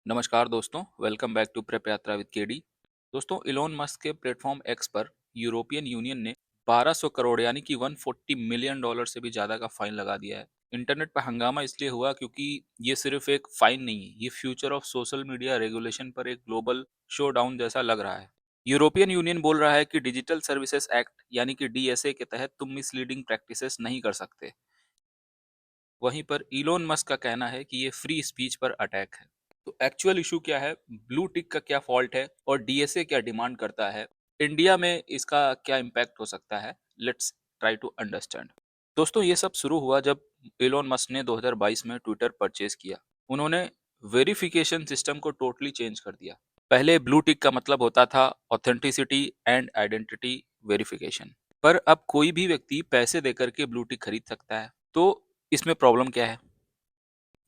नमस्कार दोस्तों, welcome back to prep यात्रा विद केडी। दोस्तों, इलोन मस्क के प्लेटफॉर्म एक्स पर यूरोपियन यूनियन ने 1200 करोड़ यानी कि 140 मिलियन डॉलर से भी ज्यादा का फाइन लगा दिया है। इंटरनेट पर हंगामा इसलिए हुआ क्योंकि ये सिर्फ एक फाइन नहीं है, ये future of social media regulation पर एक ग्लोबल शो डाउन जैसा लग रहा है। यूरोपियन यूनियन बोल रहा है कि डिजिटल सर्विसेज एक्ट यानी कि डीएसए के तहत तुम मिसलीडिंग प्रैक्टिसेस नहीं कर सकते। वहीं पर इलोन मस्क का कहना है कि ये फ्री स्पीच पर अटैक है। तो एक्चुअल इशू क्या है, ब्लू टिक का क्या फॉल्ट है और डीएसए क्या डिमांड करता है, इंडिया में इसका क्या इम्पैक्ट हो सकता है। Let's try to understand. दोस्तों, ये सब शुरू हुआ जब इलोन मस्क ने 2022 में ट्विटर परचेज किया। उन्होंने वेरिफिकेशन सिस्टम को टोटली चेंज कर दिया। पहले ब्लू टिक का मतलब होता था ऑथेंटिसिटी एंड आइडेंटिटी वेरिफिकेशन, पर अब कोई भी व्यक्ति पैसे देकर के ब्लू टिक खरीद सकता है। तो इसमें प्रॉब्लम क्या है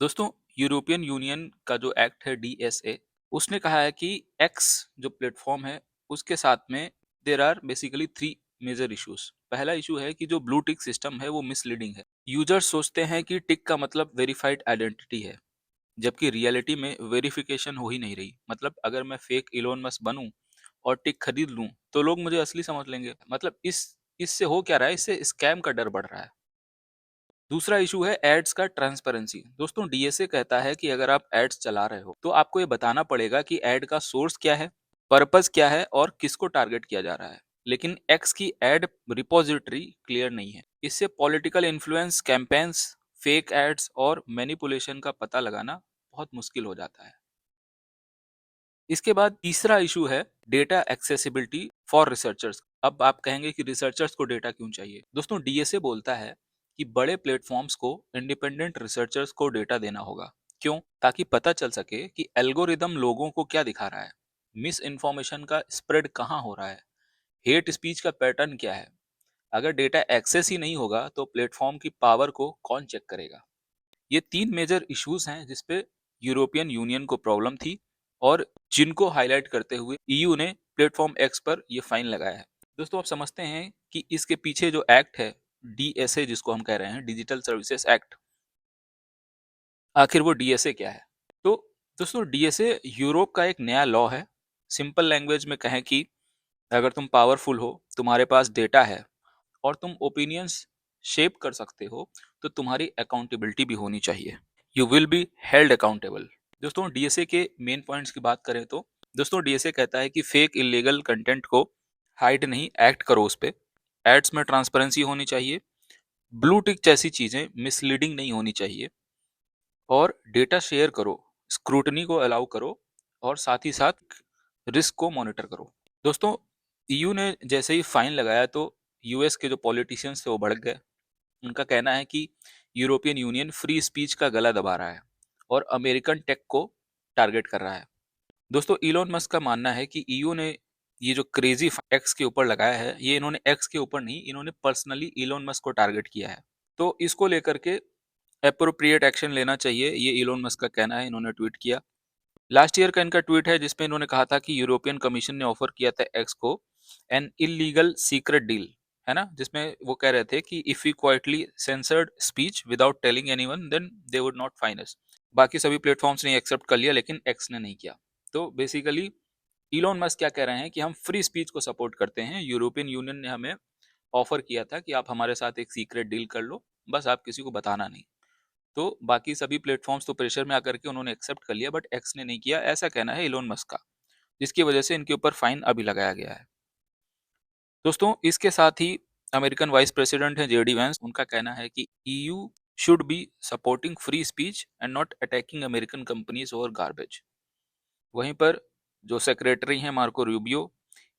दोस्तों? यूरोपियन यूनियन का जो एक्ट है डीएसए, उसने कहा है कि एक्स जो प्लेटफॉर्म है उसके साथ में there are basically three major issues. पहला इशू है कि जो ब्लू टिक सिस्टम है वो मिसलीडिंग है। यूजर्स सोचते हैं कि टिक का मतलब वेरीफाइड आइडेंटिटी है, जबकि रियलिटी में वेरिफिकेशन हो ही नहीं रही। मतलब अगर मैं फेक इलोन मस्क बनूं और टिक खरीद लूं तो लोग मुझे असली समझ लेंगे। मतलब इससे हो क्या रहा है, इससे स्कैम का डर बढ़ रहा है। दूसरा इशू है एड्स का ट्रांसपेरेंसी। दोस्तों, डीएसए कहता है कि अगर आप एड्स चला रहे हो तो आपको ये बताना पड़ेगा कि एड का सोर्स क्या है, पर्पस क्या है और किसको टारगेट किया जा रहा है। लेकिन एक्स की एड रिपोजिटरी क्लियर नहीं है। इससे political influence campaigns, fake ads और मैनिपुलेशन का पता लगाना बहुत मुश्किल हो जाता है। इसके बाद तीसरा इशू है डेटा एक्सेसिबिलिटी फॉर रिसर्चर्स। अब आप कहेंगे कि रिसर्चर्स को डेटा क्यों चाहिए? दोस्तों, डीएसए बोलता है कि बड़े प्लेटफॉर्म्स को इंडिपेंडेंट रिसर्चर्स को डेटा देना होगा। क्यों? ताकि पता चल सके कि एल्गोरिदम लोगों को क्या दिखा रहा है, मिस इन्फॉर्मेशन का स्प्रेड कहाँ हो रहा है, हेट स्पीच का पैटर्न क्या है। अगर डेटा एक्सेस ही नहीं होगा तो प्लेटफॉर्म की पावर को कौन चेक करेगा? ये तीन मेजर इश्यूज हैं जिसपे यूरोपियन यूनियन को प्रॉब्लम थी और जिनको हाईलाइट करते हुए ईयू ने प्लेटफॉर्म एक्स पर ये फाइन लगाया है। दोस्तों, आप समझते हैं कि इसके पीछे जो एक्ट है डीएसए, जिसको हम कह रहे हैं डिजिटल सर्विसेज एक्ट, आखिर वो डीएसए क्या है? तो दोस्तों, डीएसए यूरोप का एक नया लॉ है। सिंपल लैंग्वेज में कहें कि अगर तुम पावरफुल हो, तुम्हारे पास डेटा है और तुम ओपिनियंस शेप कर सकते हो, तो तुम्हारी अकाउंटेबिलिटी भी होनी चाहिए। You will be held accountable. दोस्तों, डीएसए के मेन पॉइंट्स की बात करें तो दोस्तों, डीएसए कहता है कि फेक इलीगल कंटेंट को हाइड नहीं, एक्ट करो उस पे। एड्स में ट्रांसपेरेंसी होनी चाहिए। ब्लू टिक जैसी चीजें मिसलीडिंग नहीं होनी चाहिए। और डेटा शेयर करो, स्क्रूटनी को अलाउ करो और साथ ही साथ रिस्क को मॉनिटर करो। दोस्तों, ईयू ने जैसे ही फाइन लगाया तो यूएस के जो पॉलिटिशियंस थे वो भड़क गए। उनका कहना है कि यूरोपियन यूनियन फ्री स्पीच का गला दबा रहा है और अमेरिकन टेक को टारगेट कर रहा है। दोस्तों, इलोन मस्क का मानना है कि ईयू ने ये जो क्रेजी एक्स के ऊपर लगाया है, ये इन्होंने एक्स के ऊपर नहीं, इन्होंने पर्सनली इलोन मस्क को टारगेट किया है। तो इसको लेकर के अप्रोप्रिएट एक्शन लेना चाहिए, ये इलोन मस्क का कहना है। इन्होंने ट्वीट किया। लास्ट ईयर का इनका ट्वीट है जिसमें इन्होंने कहा था कि यूरोपियन कमीशन ने ऑफर किया था एक्स को एन इलीगल सीक्रेट डील, है ना, जिसमें वो कह रहे थे कि if we quietly censored speech without telling anyone then they would not fine us. बाकी सभी प्लेटफॉर्म्स ने एक्सेप्ट कर लिया लेकिन एक्स ने नहीं किया। तो बेसिकली इलोन मस्क क्या कह रहे हैं कि हम फ्री स्पीच को सपोर्ट करते हैं। यूरोपियन यूनियन ने हमें ऑफर किया था कि आप हमारे साथ एक सीक्रेट डील कर लो, बस आप किसी को बताना नहीं। तो बाकी सभी प्लेटफॉर्म्स तो प्रेशर में आकर के उन्होंने एक्सेप्ट कर लिया, बट एक्स ने नहीं किया, ऐसा कहना है इलोन मस्क का, जिसकी वजह से इनके ऊपर फाइन अभी लगाया गया है। दोस्तों, इसके साथ ही अमेरिकन वाइस प्रेसिडेंट है जेडी वैंस, उनका कहना है कि EU should be supporting free speech and not attacking American companies और गार्बेज। वहीं पर जो सेक्रेटरी हैं मार्को रूबियो,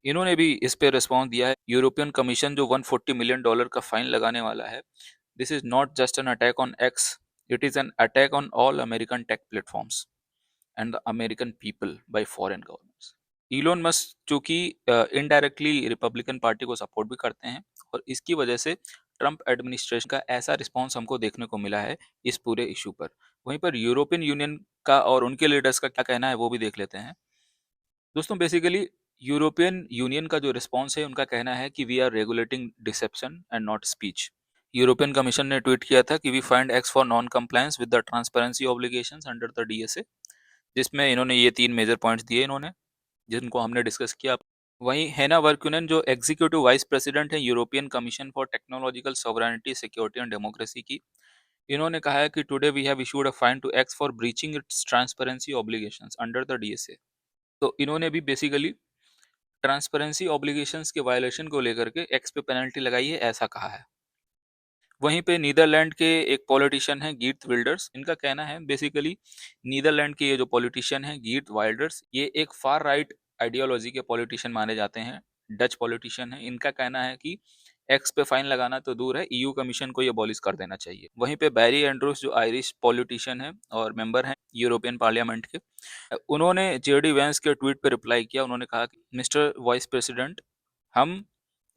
इन्होंने भी इस पे रिस्पॉन्स दिया है। यूरोपियन कमीशन जो 140 मिलियन डॉलर का फाइन लगाने वाला है, this is not just an attack on X, it is an attack on all American tech platforms and the American people by foreign governments. Elon Musk जो कि indirectly Republican party को support भी करते हैं और इसकी वजह से ट्रंप एडमिनिस्ट्रेशन का ऐसा रिस्पॉन्स हमको देखने को मिला है इस पूरे इशू पर। वहीं पर यूरोपियन यूनियन का और उनके लीडर्स का क्या कहना है वो भी देख लेते हैं। दोस्तों, बेसिकली यूरोपियन यूनियन का जो रिस्पॉन्स है, उनका कहना है कि we are regulating deception and not speech. European Commission ने ट्वीट किया था कि we fined X for non compliance with the transparency obligations under the DSA. जिसमें इन्होंने ये 3 मेजर पॉइंट्स दिए इन्होंने, जिनको हमने डिस्कस किया। वहीं हेना वर्कुनेन जो एग्जीक्यूटिव वाइस प्रेसिडेंट है European Commission for technological sovereignty, security and democracy की, इन्होंने कहा है कि today we have issued a fine to X for breaching its transparency obligations under the DSA. तो इन्होंने भी बेसिकली ट्रांसपेरेंसी ऑब्लिगेशंस के वायलेशन को लेकर के एक्स पे पेनल्टी लगाई है, ऐसा कहा है। वहीं पे नीदरलैंड के एक पॉलिटिशियन हैं गीर्ट विल्डर्स, इनका कहना है बेसिकली नीदरलैंड के ये जो पॉलिटिशियन हैं गीर्ट वाइल्डर्स, ये एक फार राइट आइडियोलॉजी के पॉलिटिशियन माने जाते हैं, डच पॉलिटिशियन है। इनका कहना है कि एक्स पे फाइन लगाना तो दूर है, ईयू कमीशन को ये अबॉलिश कर देना चाहिए। वहीं पे बैरी एंड्रूस जो आयरिश पॉलिटिशियन है और मेंबर हैं यूरोपियन पार्लियामेंट के, उन्होंने जेडी वेंस के ट्वीट पे रिप्लाई किया। उन्होंने कहा कि मिस्टर वाइस प्रेसिडेंट, हम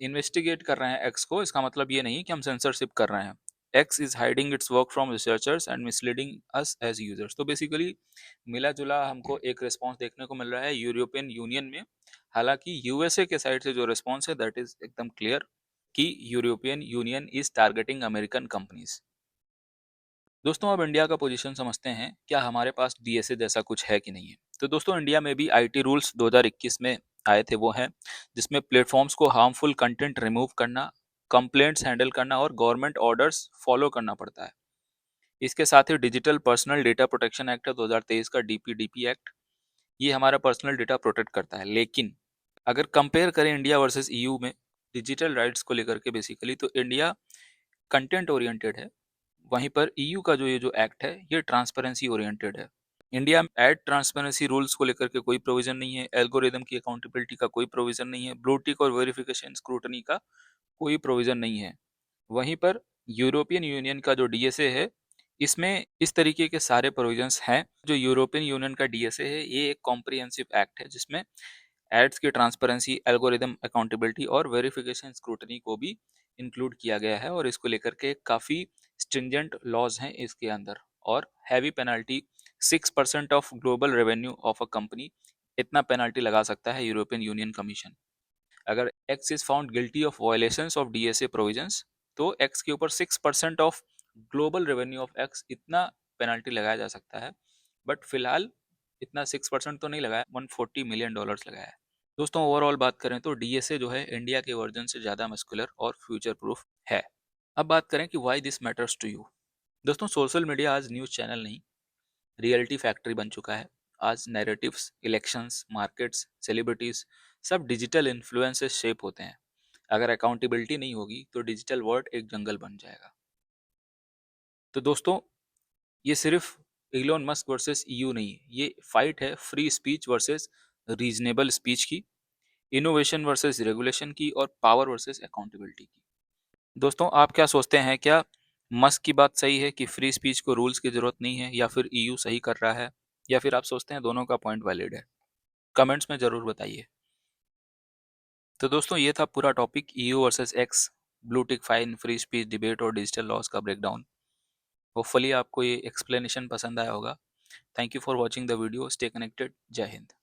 इन्वेस्टिगेट कर रहे हैं एक्स को, इसका मतलब ये नहीं कि हम सेंसरशिप कर रहे हैं। X is hiding its work from researchers and misleading us as users. तो बेसिकली मिला जुला हमको एक रिस्पॉन्स देखने को मिल रहा है यूरोपियन यूनियन में। हालांकि यूएसए के साइड से जो रिस्पॉन्स है दैट इज एकदम क्लियर कि European union is targeting American companies. दोस्तों अब इंडिया का पोजीशन समझते हैं, क्या हमारे पास डीएसए जैसा कुछ है कि नहीं है। तो दोस्तों इंडिया में भी आईटी रूल्स 2021 में आए थे, वो हैं जिसमें प्लेटफॉर्म्स को हार्मफुल कंटेंट रिमूव करना, कंप्लेंट्स हैंडल करना और गवर्नमेंट ऑर्डर्स फॉलो करना पड़ता है। इसके साथ ही digital personal data protection act है 2023 का, डीपीडीपी एक्ट, ये हमारा पर्सनल डेटा प्रोटेक्ट करता है। लेकिन अगर कंपेयर करें इंडिया वर्सेस ईयू में डिजिटल राइट्स को लेकर के, बेसिकली तो इंडिया कंटेंट ओरिएंटेड है, वहीं पर ईयू का जो ये जो एक्ट है ये ट्रांसपेरेंसी ओरिएंटेड है। इंडिया में एड ट्रांसपेरेंसी रूल्स को लेकर के कोई प्रोविजन नहीं है, एल्गोरिदम की अकाउंटेबिलिटी का कोई प्रोविजन नहीं है, ब्लू टिक और वेरिफिकेशन स्क्रूटनी का कोई प्रोविजन नहीं है। वहीं पर यूरोपियन यूनियन का जो डीएसए है, इसमें इस तरीके के सारे प्रोविजंस हैं। जो यूरोपियन यूनियन का डीएसए है ये एक कॉम्प्रिहेंसिव एक्ट है, जिसमें एड्स की ट्रांसपेरेंसी, एल्गोरिदम अकाउंटेबिलिटी और वेरिफिकेशन स्क्रूटनी को भी इंक्लूड किया गया है। और इसको लेकर के काफ़ी स्ट्रिंजेंट लॉज हैं इसके अंदर, और heavy penalty 6% of global revenue of a company, इतना पेनल्टी लगा सकता है यूरोपियन यूनियन कमीशन। अगर x is found guilty of violations of DSA provisions, तो एक्स के ऊपर 6% of global revenue of x, इतना पेनल्टी लगाया जा सकता है। बट फिलहाल इतना 6% तो नहीं लगाया, $140 मिलियन लगाया है। दोस्तों ओवरऑल बात करें तो डीएसए जो है इंडिया के वर्जन से ज़्यादा मस्कुलर और फ्यूचर प्रूफ है। अब बात करें कि why this matters to you. दोस्तों सोशल मीडिया आज न्यूज़ चैनल नहीं, रियलिटी फैक्ट्री बन चुका है। आज नैरेटिव्स, इलेक्शंस, मार्केट्स, सेलिब्रिटीज, सब डिजिटल इन्फ्लुएंस से शेप होते हैं। अगर अकाउंटेबिलिटी नहीं होगी तो डिजिटल वर्ल्ड एक जंगल बन जाएगा। तो दोस्तों ये सिर्फ इलोन मस्क वर्सेस ईयू नहीं है, ये फाइट है free speech versus reasonable speech की, इनोवेशन वर्सेस रेगुलेशन की, और पावर वर्सेस अकाउंटेबिलिटी की। दोस्तों आप क्या सोचते हैं, क्या मस्क की बात सही है कि फ्री स्पीच को रूल्स की जरूरत नहीं है, या फिर ईयू सही कर रहा है, या फिर आप सोचते हैं दोनों का पॉइंट वैलिड है? कमेंट्स में जरूर बताइए। तो दोस्तों ये था पूरा topic, EU versus x, blue tick fine, free speech debate और डिजिटल लॉस का ब्रेकडाउन। होपफुली आपको ये एक्सप्लेनेशन पसंद आया होगा। Thank you for watching the video, stay connected, जय हिंद।